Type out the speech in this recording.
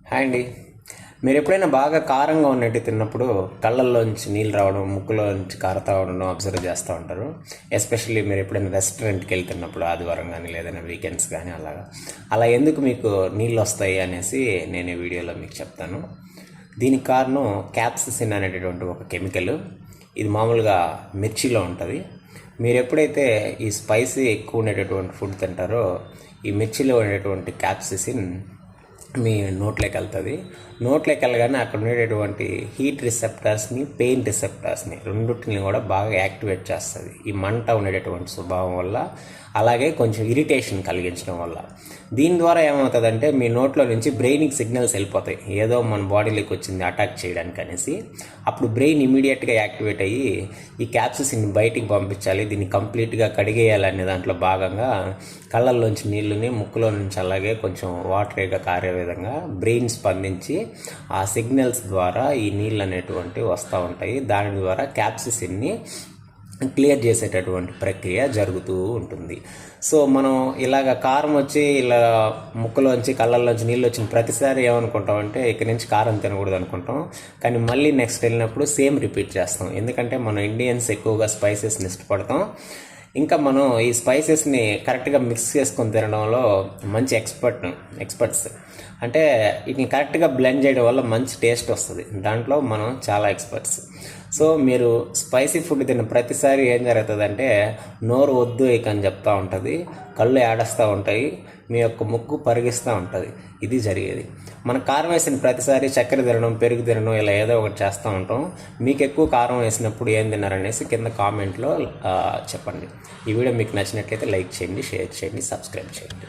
Hi అండి. మీరు ఎప్పుడైనా బాగా కారంగా ఉన్నట్టు తిన్నప్పుడు కళ్ళల్లోంచి నీళ్ళు రావడం, ముక్కులోంచి కారతా ఉండడం అబ్జర్వ్ చేస్తూ ఉంటారు. ఎస్పెషల్లీ మీరు ఎప్పుడైనా రెస్టారెంట్కి వెళ్తున్నప్పుడు ఆదివారం కానీ లేదైనా వీకెండ్స్ కానీ అలా ఎందుకు మీకు నీళ్ళు వస్తాయి అనేసి నేను ఈ వీడియోలో మీకు చెప్తాను. దీనికి కారణం క్యాప్సిసిన్ అనేటటువంటి ఒక కెమికల్. ఇది మామూలుగా మిర్చిలో ఉంటుంది. మీరు ఎప్పుడైతే ఈ స్పైసీ ఎక్కువ ఉండేటటువంటి ఫుడ్ తింటారో ఈ మిర్చిలో ఉండేటువంటి క్యాప్సిసిన్ మీ నోట్లోకి వెళ్తుంది. నోట్లోకి వెళ్ళగానే అక్కడ ఉండేటటువంటి హీట్ రిసెప్టర్స్ని, పెయిన్ రిసెప్టర్స్ని రెండింటిని కూడా బాగా యాక్టివేట్ చేస్తుంది ఈ మంట ఉండేటటువంటి స్వభావం వల్ల, అలాగే కొంచెం ఇరిటేషన్ కలిగించడం వల్ల. దీని ద్వారా ఏమవుతుందంటే మీ నోట్లో నుంచి బ్రెయిన్కి సిగ్నల్స్ వెళ్ళిపోతాయి, ఏదో మన బాడీలోకి వచ్చింది అటాక్ చేయడానికి అనేసి. అప్పుడు బ్రెయిన్ ఇమీడియట్గా యాక్టివేట్ అయ్యి ఈ క్యాప్సిసిన్ని బయటికి పంపించాలి, దీన్ని కంప్లీట్గా కడిగేయాలనే దాంట్లో భాగంగా కళ్ళల్లోంచి నీళ్ళని ముక్కులో నుంచి అలాగే కొంచెం వాటరీగా కారే విధంగా బ్రెయిన్ స్పందించి ఆ సిగ్నల్స్ ద్వారా ఈ నీళ్ళు అనేటువంటివి వస్తూ ఉంటాయి. దాని ద్వారా క్యాప్సిసిన్ని క్లియర్ చేసేటటువంటి ప్రక్రియ జరుగుతూ ఉంటుంది. సో మనం ఇలాగ కారం వచ్చి ఇలా ముక్కులోంచి కళ్ళల్లోంచి నీళ్ళు వచ్చిన ప్రతిసారి ఏమనుకుంటామంటే ఇక్కడి నుంచి కారం తినకూడదు అనుకుంటాం. కానీ మళ్ళీ నెక్స్ట్ వెళ్ళినప్పుడు సేమ్ రిపీట్ చేస్తాం. ఎందుకంటే మనం ఇండియన్స్ ఎక్కువగా స్పైసెస్ని ఇష్టపడతాం. ఇంకా మనం ఈ స్పైసెస్ని కరెక్ట్గా మిక్స్ చేసుకొని తినడంలో మంచి ఎక్స్పర్ట్స్. అంటే వీటిని కరెక్ట్గా బ్లెండ్ చేయడం వల్ల మంచి టేస్ట్ వస్తుంది. దాంట్లో మనం చాలా ఎక్స్పర్ట్స్. సో మీరు స్పైసీ ఫుడ్ తిన్న ప్రతిసారి ఏం జరుగుతుందంటే నోరు వద్దు ఇక అని చెప్తూ ఉంటుంది, కళ్ళు ఏడస్తూ ఉంటాయి, మీ యొక్క ముక్కు పరిగిస్తూ ఉంటుంది. ఇది జరిగేది. మన కారం వేసిన ప్రతిసారి చక్కెర తినడం, పెరుగు తినడం ఇలా ఏదో ఒకటి చేస్తూ ఉంటాం. మీకు ఎక్కువ కారం వేసినప్పుడు ఏం తిన్నారనేసి కింద కామెంట్లో చెప్పండి. ఈ వీడియో మీకు నచ్చినట్లయితే లైక్ చేయండి, షేర్ చేయండి, సబ్స్క్రైబ్ చేయండి.